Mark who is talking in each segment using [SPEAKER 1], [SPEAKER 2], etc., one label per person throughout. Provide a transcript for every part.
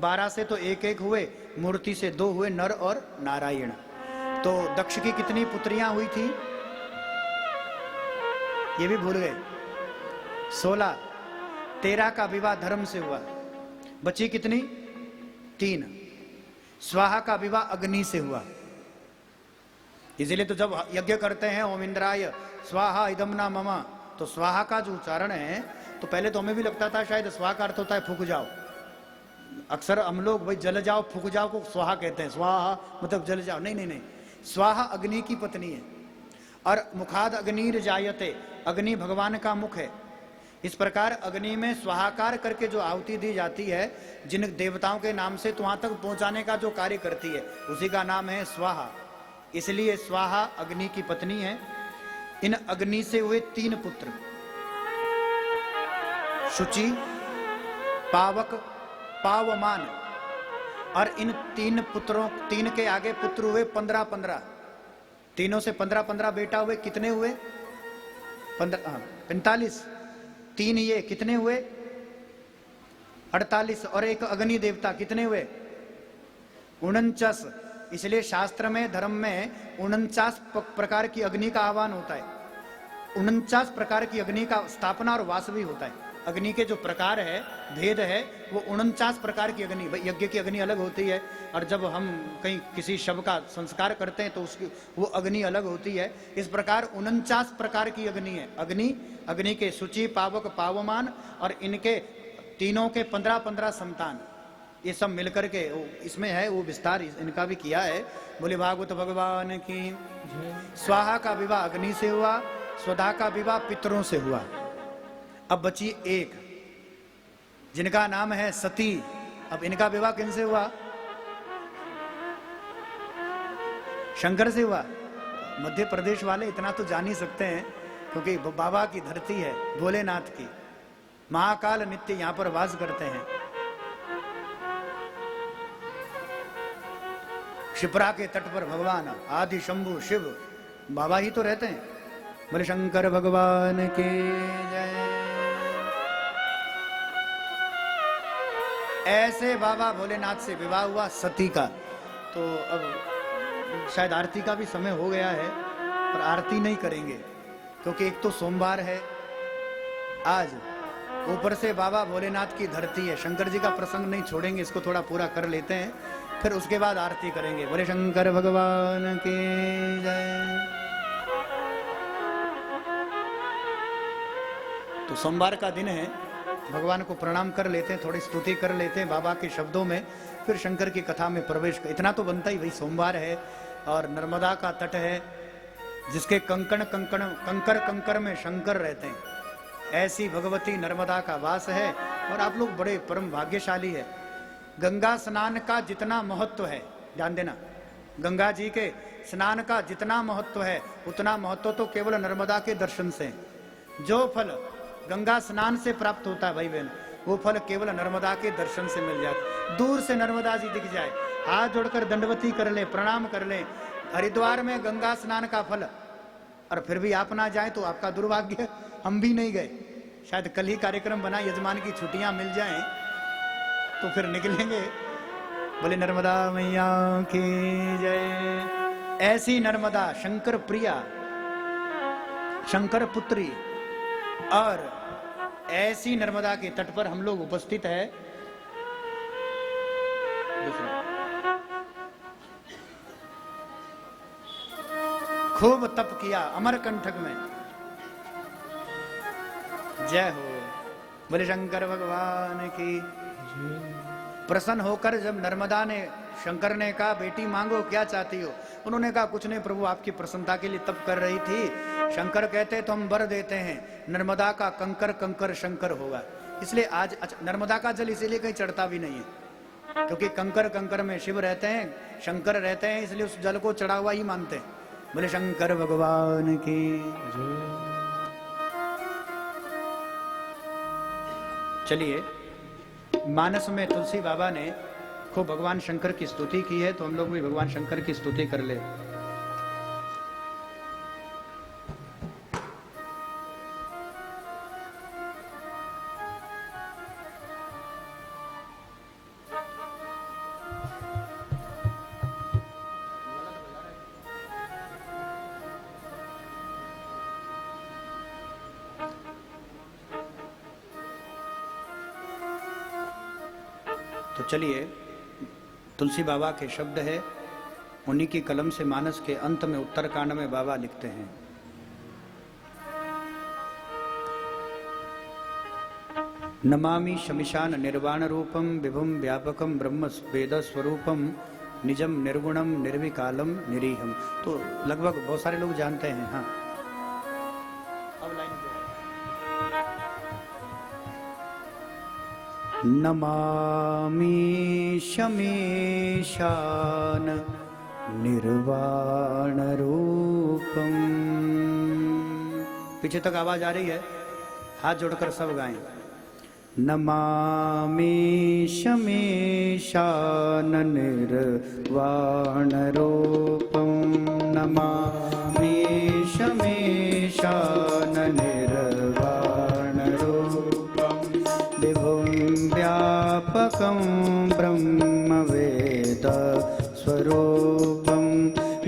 [SPEAKER 1] 12 से तो एक एक हुए, मूर्ति से 2 हुए, नर और नारायण। तो दक्ष की कितनी पुत्रियां हुई थी ये भी भूल गए, 16। 13 का विवाह धर्म से हुआ, बची कितनी? 3। स्वाहा का विवाह अग्नि से हुआ। इसलिए तो जब यज्ञ करते हैं ओम इंद्राय स्वाहा इदमना ममा, तो स्वाहा का जो उच्चारण है, तो पहले तो हमें भी लगता था शायद स्वाहा का अर्थ होता है फूक जाओ। अक्सर हम लोग भाई जल जाओ फूक जाओ को स्वाहा कहते हैं, स्वाहा मतलब जल जाओ। नहीं नहीं नहीं, स्वाहा अग्नि की पत्नी है। और मुखाद अग्निर जायते, अग्नि भगवान का मुख है। इस प्रकार अग्नि में स्वाहाकार करके जो आहुति दी जाती है, जिन देवताओं के नाम से तो वहां तक पहुंचाने का जो कार्य करती है, उसी का नाम है स्वाहा। इसलिए स्वाहा अग्नि की पत्नी है। इन अग्नि से हुए 3 पुत्र, शुचि, पावक, पावमान। और इन 3 पुत्रों, 3 के आगे पुत्र हुए 15-15, तीनों से 15-15 बेटा हुए। कितने हुए? 45। 3 ये कितने हुए? 48। और एक अग्नि देवता कितने हुए? 49। इसलिए शास्त्र में, धर्म में 49 प्रकार की अग्नि का आह्वान होता है। 49 प्रकार की अग्नि का स्थापना और वास भी होता है। अग्नि के जो प्रकार है, भेद है, वो 49 प्रकार की अग्नि। यज्ञ की अग्नि अलग होती है, और जब हम कहीं किसी शव का संस्कार करते हैं तो उसकी वो अग्नि अलग होती है। इस प्रकार 49 प्रकार की अग्नि है। अग्नि के शुचि, पावक, पावमान, और इनके तीनों के 15-15 संतान। ये सब मिलकर के इसमें है, वो विस्तार इनका भी किया है। बोले भागवत भगवान की। स्वाहा का विवाह अग्नि से हुआ, स्वधा का विवाह पितरों से हुआ। अब बची एक, जिनका नाम है सती। अब इनका विवाह किनसे हुआ? शंकर से हुआ। मध्य प्रदेश वाले इतना तो जान ही सकते हैं, क्योंकि बाबा की धरती है, भोलेनाथ की। महाकाल नित्य यहां पर वास करते हैं। शिप्रा के तट पर भगवान आदि शंभु शिव बाबा ही तो रहते हैं। बोले शंकर भगवान के जय। ऐसे बाबा भोलेनाथ से विवाह हुआ सती का। तो अब शायद आरती का भी समय हो गया है, पर आरती नहीं करेंगे, क्योंकि एक तो सोमवार है आज, ऊपर से बाबा भोलेनाथ की धरती है। शंकर जी का प्रसंग नहीं छोड़ेंगे, इसको थोड़ा पूरा कर लेते हैं, फिर उसके बाद आरती करेंगे। बोले शंकर भगवान के जय। तो सोमवार का दिन है, भगवान को प्रणाम कर लेते हैं, थोड़ी स्तुति कर लेते हैं बाबा के शब्दों में, फिर शंकर की कथा में प्रवेश कर। इतना तो बनता ही, भाई सोमवार है और नर्मदा का तट है, जिसके कंकड़ कंकड़ में शंकर रहते हैं, ऐसी भगवती नर्मदा का वास है। और आप लोग बड़े परम भाग्यशाली है। गंगा स्नान का जितना महत्व है, ध्यान देना, गंगा जी के स्नान का जितना महत्व है, उतना महत्व तो केवल नर्मदा के दर्शन से। जो फल गंगा स्नान से प्राप्त होता है भाई बहन, वो फल केवल नर्मदा के दर्शन से मिल जाता। दूर से नर्मदा जी दिख जाए, हाथ जोड़कर दंडवती कर ले, प्रणाम कर ले, हरिद्वार में गंगा स्नान का फल, और फिर भी आप ना जाए तो आपका दुर्भाग्य। हम भी नहीं गए, शायद कल ही कार्यक्रम बना, यजमान की छुट्टियां मिल जाएं तो फिर निकलेंगे। बोले नर्मदा मैया की जय। ऐसी नर्मदा शंकर प्रिया, शंकर पुत्री, और ऐसी नर्मदा के तट पर हम लोग उपस्थित है। खूब तप किया अमरकंटक में। जय हो। बोले शंकर भगवान की। प्रसन्न होकर जब नर्मदा ने, शंकर ने कहा बेटी मांगो क्या चाहती हो, उन्होंने कहा कुछ नहीं प्रभु, आपकी प्रसन्नता के लिए तप कर रही थी। शंकर कहते तो हम वर देते हैं, नर्मदा का कंकर कंकर शंकर होगा। इसलिए आज नर्मदा का जल इसीलिए कहीं चढ़ता भी नहीं है, क्योंकि कंकर कंकर में शिव रहते हैं, शंकर रहते हैं, इसलिए उस जल को चढ़ा हुआ ही मानते हैं। बोले शंकर भगवान की। चलिए, मानस में तुलसी बाबा ने खूब भगवान शंकर की स्तुति की है, तो हम लोग भी भगवान शंकर की स्तुति कर ले। तो चलिए, तुलसी बाबा के शब्द है, उन्हीं की कलम से मानस के अंत में उत्तरकांड में बाबा लिखते हैं, नमामि शमिशान निर्वाण रूपम विभुम व्यापकम ब्रह्म वेद स्वरूपम निजम निर्गुणम निर्विकालम निरीहम। तो लगभग बहुत सारे लोग जानते हैं। हाँ, अब लाइन नमामि शमीशान निर्वाण रूपम। पीछे तक आवाज आ रही है, हाथ जोड़कर सब गाएं। नमामि शमीशान निर्वाण रूपम, नमामि शमीशान निर्वाण रूपम विभुं व्यापकं ब्रह्म वेद स्वरूपं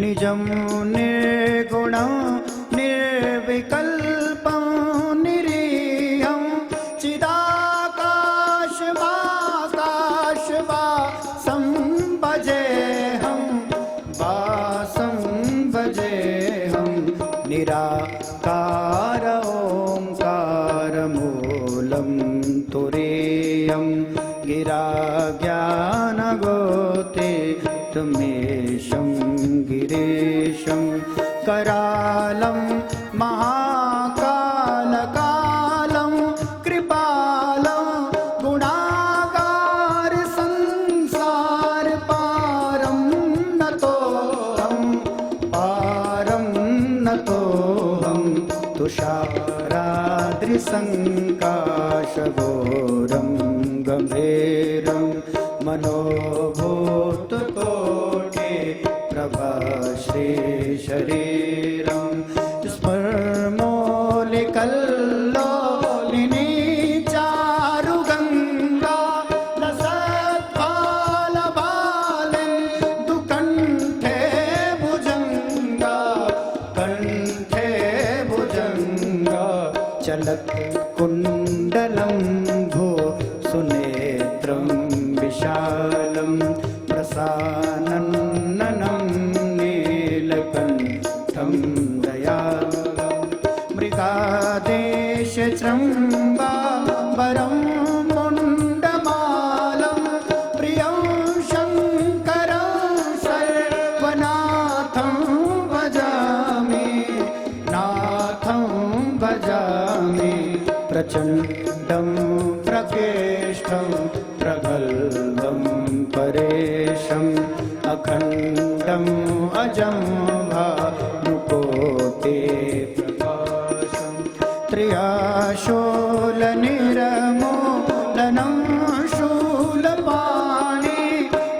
[SPEAKER 1] निजं निर्गुणं निर्विकल्पं निरीहं चिदाकाशवाकाशवासं भजेऽहं वासं भजेऽहं निराकार ओंकारमूलं तुरीयं गिरा ज्ञानगोतीतमेशं गिरीशं करालं महाकालकालं कृपालं गुणागार संसार पारं नतोऽहं तुषाराद्रिसङ्काशघोरं गम्भीरं मनोभूतकोटि प्रभाश्रीशरीरं स्मर्मौलिकल्लोलिनी चारुगङ्गा लसत्फलबालिन्दु कण्ठे भुजङ्गा कण्ठे भुजङ्गा चलत् कुण्डलं भो सुनेत्रं विशालं प्रसानन्ननं नीलकण्ठं दयालं मृगादेशचम्बाबरं मुण्डमालं प्रियं शङ्करं सर्वनाथं भजामि नाथं भजामि प्रचण्डं प्रकेष्ठं प्रगल्भं परेशम् अखण्डम् अजं भानुकोटिप्रकाशं त्र्याशूलनिर्मूलनं शूलपाणि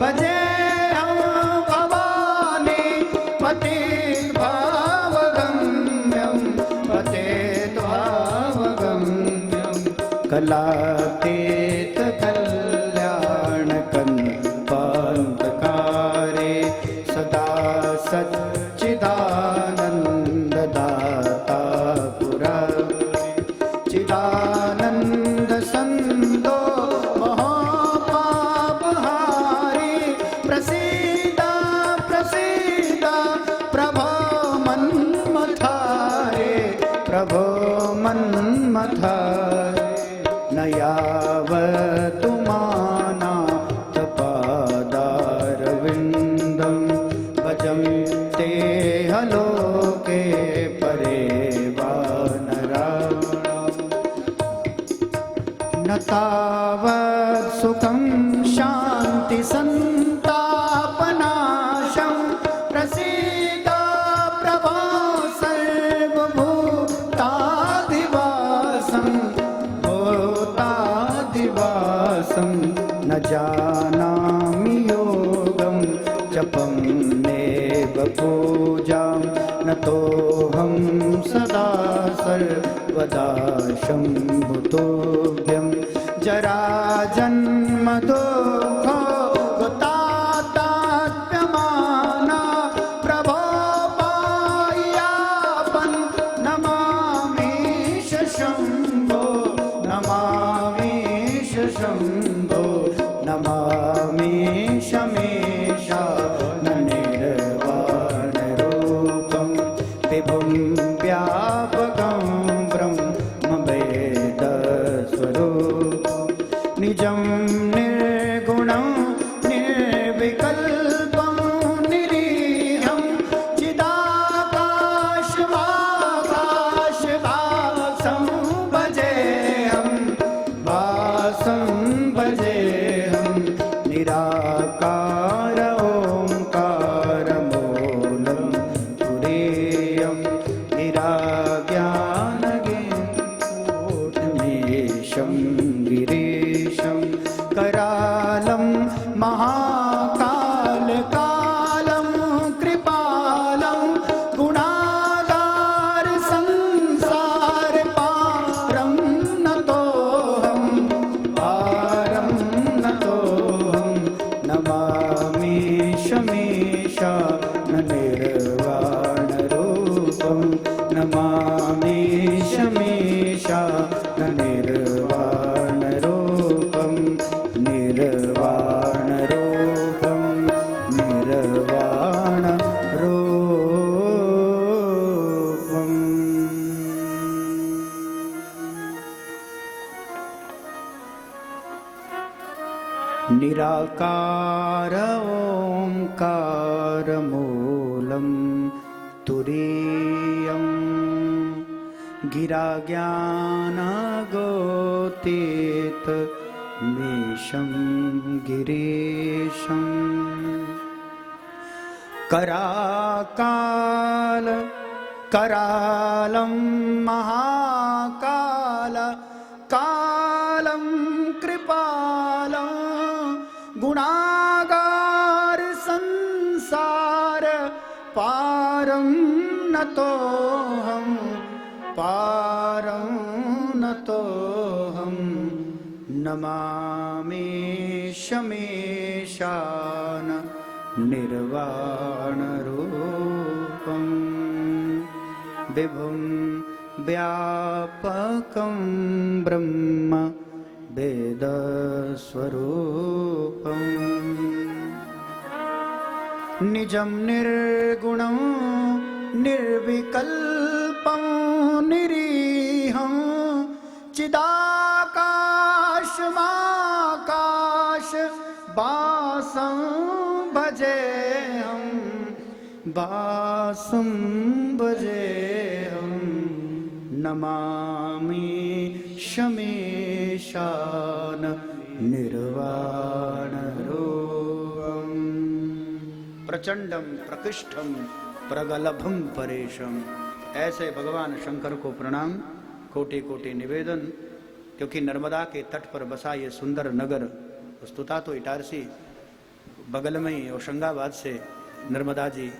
[SPEAKER 1] भजेऽहं भवानी पतिभावगम्यं पतिभावगम्यं कलातीत कल्याणकल्पान्तकारे सदा सच्चिदानन्ददाता पुराणे चिदानन्दसन्दो महापापहारी प्रसीद प्रसीद प्रभो मन्मथारे प्रभो मन्मथारे न यावतु मानाथपादारविन्दं भजन्ते हलोके परे वानराणाम् न तावत् सुखं शान्तिसन्तापनाशं प्रसीद प्रभो सर्वभूताधिवासं भूताधिवासं न जानामि योगं जपं नेव पूजां नतोऽहं सदा सर्वदा शम्भुतोभ्यं जराजन्म दुःखो तातात्म्यमाना प्रभो पायापन् नमामीश शम्भो नमामीश शम्भो नमा शमेशान निर्वाणरूपं विभुं व्यापकं ब्रह्मवेदस्वरूपं निजं निर्गुणं निर्विकल्पं निरीहं चिदाकाशमाकाशभासं भजेऽहं भासं भजेऽहं निराकार ओंकारमूलं तुरीयं निराज्ञानगेशं गिरीशं करालं महाकालकालं कृपालं गुणागार संसार पारं नतोऽहं नमामि शमेशान निर्वाणरूपं नमामि शमेशान निर्वाणरूपं निर्वाणरूपं निर्वाणरूपम् निराकार ओंकारमूलं तुरीयं गिराज्ञानगोतीत मीशं गिरीशं कराकाल करालं महाकाल कालं कृपालं गुणागार संसार पारं नतोऽहं नमामि शमेशान निर्वाणरूपं विभुं व्यापकं ब्रह्म वेदस्वरूपं निजं निर्गुणं निर्विकल्पं निरीहं चिदाकाशमाकाश वासं भजेऽहं वासं भजेऽहं नमामि शमेशान निर्वाणरूपम् प्रचंडम प्रकृष्टम प्रगलभम परेशम। ऐसे भगवान शंकर को प्रणाम, कोटि कोटि निवेदन। क्योंकि नर्मदा के तट पर बसा ये सुंदर नगर, वस्तुता तो इटारसी बगल में ही होशंगाबाद से नर्मदा जी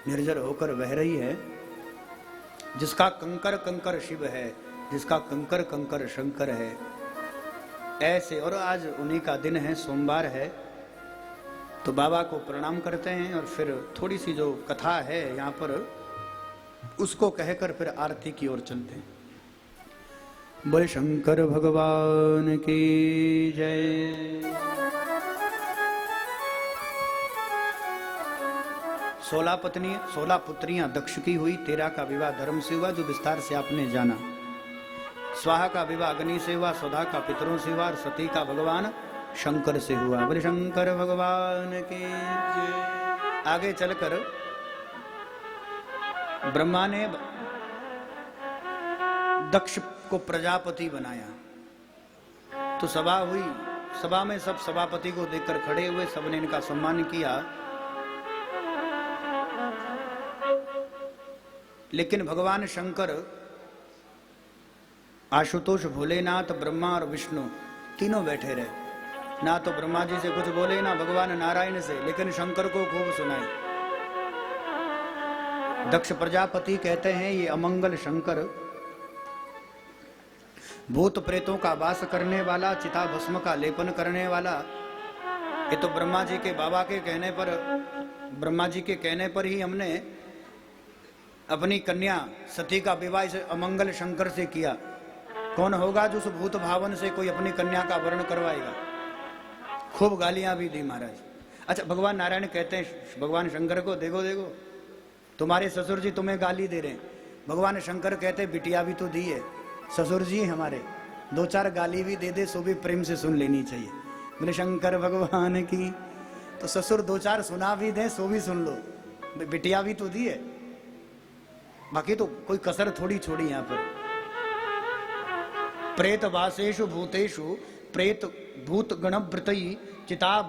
[SPEAKER 1] निर्जर होकर बह रही है, जिसका कंकर कंकर शिव है, जिसका कंकर कंकर शंकर है। ऐसे और आज उन्हीं का दिन है, सोमवार है, तो बाबा को प्रणाम करते हैं और फिर थोड़ी सी जो कथा है यहाँ पर उसको कहकर फिर आरती की ओर चलते हैं। बोले शंकर भगवान की जय। 16 पुत्रियां दक्ष की हुई, 13 का विवाह धर्म से हुआ, जो विस्तार से आपने जाना। स्वाहा का विवाह अग्नि से हुआ, स्वधा का पितरों से हुआ, और सती का भगवान शंकर से हुआ। बोले शंकर भगवान की जय। आगे चलकर ब्रह्मा ने दक्ष को प्रजापति बनाया, तो सभा हुई। सभा में सब सभापति को देखकर खड़े हुए, सबने इनका सम्मान किया। लेकिन भगवान शंकर, आशुतोष, भोलेनाथ, ब्रह्मा और विष्णु तीनों बैठे रहे। ना तो ब्रह्मा जी से कुछ बोले, ना भगवान नारायण से, लेकिन शंकर को खूब सुनाई। दक्ष प्रजापति कहते हैं ये अमंगल शंकर भूत प्रेतों का वास करने वाला, चिता भस्म का लेपन करने वाला, ये तो ब्रह्मा जी के बाबा के कहने पर, ब्रह्मा जी के कहने पर ही हमने अपनी कन्या सती का विवाह इस अमंगल शंकर से किया। कौन होगा जो उस भूत भावन से कोई अपनी कन्या का वर्ण करवाएगा। खूब गालियां भी दी महाराज। अच्छा, भगवान नारायण कहते हैं भगवान शंकर को, देखो देखो तुम्हारे ससुर जी तुम्हें गाली दे रहे हैं। भगवान शंकर कहते हैं बिटिया भी तो दी है, ससुर जी हमारे, दो चार गाली भी दे दे सो भी प्रेम से सुन लेनी चाहिए। बोले शंकर भगवान की, तो ससुर दो चार सुना भी दे सो भी सुन लो, बिटिया भी तो दी है, बाकी तो कोई कसर थोड़ी छोड़ी यहां पर। प्रेत वासेषु भूतेषु प्रेत भूत गणव्रतई चिता